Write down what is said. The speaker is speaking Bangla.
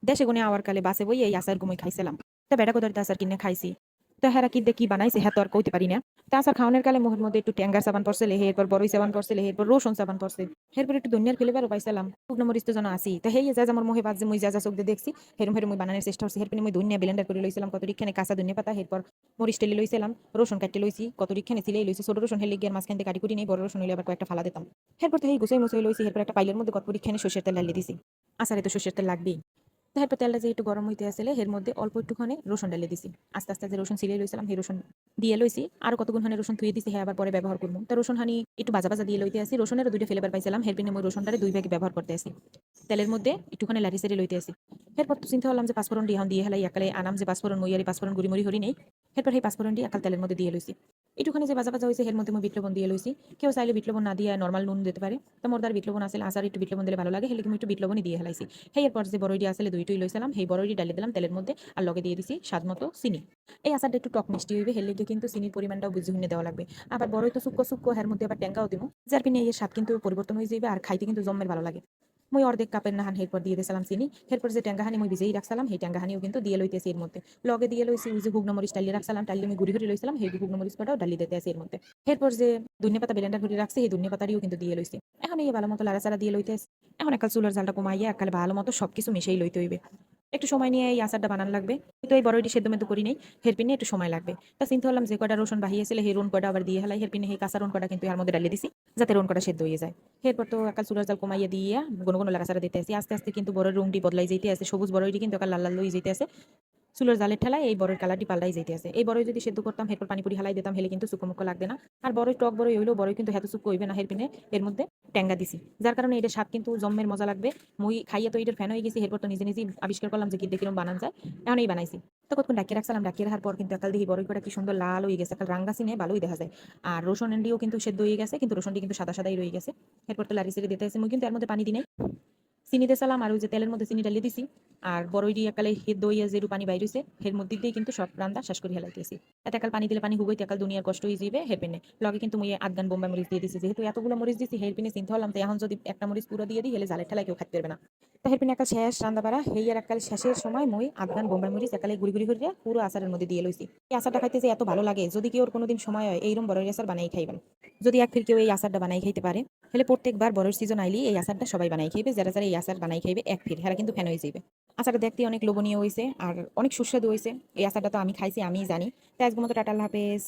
দেশে গুনে আওয়ার কালে বাসে বই এই আচার গুমই খাইছিলাম। তা বেটা কোদারিতে আচার কিনে খাইছি। তো হেরা কি দিয়ে কি বানাইছে হ্যাঁ তো আর কইতে পারি না। তা আচার খাওয়ানোর কালে মুখের মধ্যে একটু ট্যাঙ্গার সাবান পড়ছে, এরপর বড়ই সাবান পড়ছে, এরপর রসুন সাবান পড়ছে, এরপর একটু ধনিয়ার ফ্লেভারও পাইছিলাম। শুকনো মরিচ তো যেন আসি। তো হেই যা আমার মুখে বাজে মুই যা চোখ দিয়ে দেখছি হেরম হেরম মুই বানানোর চেষ্টা করছি। এরপর মুই ধনিয়া ব্লেন্ডার করে লইছিলাম কত রিখানে কাঁচা ধনিয়া পাতা, এরপর মরিচ টেলে লইছিলাম, রসুন কাটতে লইছি, কত রিখানে ছিলেই লইছি, ছোট রসুন হেলে গিয়ে মাঝখান থেকে কাটি কুটি নেই, বড় রসুন হইলে আবার কয়েকটা ফালা দিতাম। এরপর তো হেই গুছাই মুছাই লইছি, এরপর একটা পাইলের মধ্যে কত রিখানে সর্ষের তেল ঢালি দিছি। আচারে তো সর্ষের তেল লাগবেই। তারপর তেলটা যে একটু গরম হইতে আসলে এর মধ্যে অল্প একটুখানি রসুন ঢেলে দিছি। আস্তে আস্তে যে রসুন ছিলিয়ে লইছিলাম সেই রসুন দিয়ে লইছি, আর কতক্ষণ হানি রসুন ধুয়ে দিছি, হ্যাঁ আবার পরে ব্যবহার করবো। তো রসুন হানি একটু ভাজা ভাজা দিয়ে লইতে আসি, রসুনেরও দুইটা ফ্লেভার পাইছিলাম, হেরপিনে মই রসুনটারে দুই ভাগে ব্যবহার করতে আসি। তেলের মধ্যে একটুখানি লাড়ি সেড়ে লইতে আসি। এরপর তো চিন্তা করলাম যে পাঁচফোড়ন দিয়ে হেলাই একালে আনাম যে পাঁচফোড়ন মই আর পাঁচফোড়ন গুড়ি মুড়ি হরি নেই। এরপর সেই পাঁচফোড়ন দিয়ে একাল তেলের মধ্যে দিয়ে লইছি। একটুখানি যে ভাজা ভাজা হয়েছে এর মধ্যে মই বিট লবণ দিয়ে লইছি। কেউ চাইলে বিট লবণ না দিয়ে নর্মাল নুন দিতে পারে। তো মোর দ্বার বিট লবণ আসলে আচার একটু বিট লবণ দিলে ভালো লাগে, হেলে আমি একটু বিট লবণই দিয়ে হেলাইছি। সেই এরপর যে বড়ই দিয়ে আসলে দুইটুই লইছিলাম, সেই বড়ই ডালি দিলাম তেলের মধ্যে, আর লগে দিয়ে দিছি স্বাদ মতো চিনি। এই আচারটা একটু টক মিষ্টি হইবে, হেলে গিয়ে কিন্তু চিনির পরিমাণটাও বুঝে শুনে দেওয়া লাগবে। আবার বড়ই তো শুক্কো শুক্কো এর মধ্যে আবার ট্যাঙ্গাও দিব, যার পিনে এর স্বাদ কিন্তু পরিবর্তন হয়ে যাবে আর খাইতে কিন্তু জম্মের ভালো লাগে। মই অর্ধেক কাপের নাহান এরপর দিয়ে দিয়েছিলাম চিনি, এরপর যে ট্যাঙ্গাহানি মই ভিজেই রাখছিলাম সেই ট্যাঙ্গাহানিও কিন্তু দিয়ে লইতেছি এর মধ্যে। লগে দিয়ে লইছি ওই যে শুকনো মরিচ ডালিয়ে রাখছিলাম, ডালিয়ে আমি গুড়ি গুড়ি লইছিলাম, সেই শুকনো মরিচ কটাও ডালিয়ে দিতে আসি এর মধ্যে। এরপর যে ধনিয়া পাতা ব্লেন্ডার করে রাখছি সেই ধনিয়া পাতারিও কিন্তু দিয়ে লইছি। এখন এই ভালো মতো লাড়াচাড়া দিয়ে লইতে আসি। এখন একাল চুলার জালটা কমাইয়া একাল ভালো মতো সবকিছু মিশিয়ে লইতে হইবে। একটু সময় নিয়ে এই আচারটা বানান লাগবে। তো এই বড়ইটি সেদ্ধ মেদ্ধ করি নেই, হেরপিনে একটু সময় লাগবে। তা চিন্তা করলাম যে কটা রসুন বাহিয়েছিল সেই রুন কটা আবার দিয়ে হেলাই, হেরপিনে সেই কাঁচা রুন কটা কিন্তু এর মধ্যে ডালিয়ে দিছি, যাতে রুন কটা সেদ্ধ হয়ে যায়। এরপর তো একাল চুলার জাল কমাইয়া দিয়ে কোনো কোনো লাড়াচাড়া দিতে আসি। আস্তে আস্তে কিন্তু বড়ের রুমটি বদলাই যেতে আছে, সবুজ বড়ইটি কিন্তু একাল লাল লাল হয়ে যেতে আছে। চুলার জালের ঠেলায় এই বড়ের কালারটি পাল্টাই যাইতে আছে। এই বড়ই যদি সেদ্ধ করতাম এরপর পানিপুরি হালাই দিতাম, হেলে কিন্তু শুকো লাগবে না। আর বড়ই টক বড়ই হইলেও বড়ই কিন্তু এত শুকো হইবে না, হেরপিনে এর মধ্যে ট্যাঙ্গা দিছি, যার কারণে এটার স্বাদ কিন্তু জম্মের মজা লাগবে। মুই খাইয়া তো এটার ফ্যান হয়ে গেছি, এরপর তো নিজে নিজেই আবিষ্কার করলাম যে কি কিরকম বানান যায়। এখন এই বানাইছি। তো কতক্ষণ ডাকিয়ে রাখছিলাম, ডাকিয়ে রাখার পর কিন্তু একাল দেখি বড়ই কটা কি সুন্দর লাল হয়ে গেছে, একাল রাঙ্গা সিনে ভালোই দেখা যায়। আর রসুন এন্ডিও কিন্তু সেদ্ধ হয়ে গেছে, কিন্তু রসুনটি কিন্তু সাদা সাদাই রয়ে গেছে। এরপর তো লাড়ি সেড়ে দিতে আছে, মুই কিন্তু এর মধ্যে পানি দিই নাই, চিনি দিয়েছিলাম আর ওই যে তেলের মধ্যে চিনি ডালিয়ে দিছি। আর বড়ইটি একালে হেদ দইয়া যে পানি বাইর হইছে এর মধ্যে দিয়ে কিন্তু সব রান্না শেষ করে হেলাইতেছি। এত একাল পানি দিলে পানি হুগইতে একাল দুনিয়ার কষ্ট হয়ে যাবে হেরপেনে। লগে কিন্তু মুই আদগান বোম্বাই মরিচ দিয়ে দিছি, যেহেতু এতগুলো মরিচ দিছি হেরপিনে চিন্তা হলাম তো এখন যদি একটা মরিচ পুরো দিয়ে দিই হেলে জালের ঠেলায় কেউ খাইতে পারবে না। তো হেরপিনে একাল শেষ রান্না বাড়া হেই আর একাল শেষের সময় মই আদগান বোম্বাই মরিচ একালে গুড়ি গুড়ি করে পুরো আচারের মধ্যে দিয়ে লইছি। এই আচারটা খাইতে যে এত ভালো লাগে, যদি কেউ কোনোদিন সময় হয় এইরকম বড়ই আচার বানাই খাইবেন। যদি এক ফির কেউ এই আচারটা বানাই খাইতে পারে, তাহলে প্রত্যেকবার বড়ের সিজন আইলি এই আচারটা সবাই বানাই খাইবে, যারা যারা এই আচার বানাই খাইবে এক ফির হেরা কিন্তু ফ্যান হয়ে যাবে। আচারটা দেখতে অনেক লোভনীয় হয়েছে আর অনেক সুস্বাদু হয়েছে। এই আচারটা তো আমি খাইছি, আমিই জানি। তো আজকের মতো টাটা, আল্লাহ হাফেজ।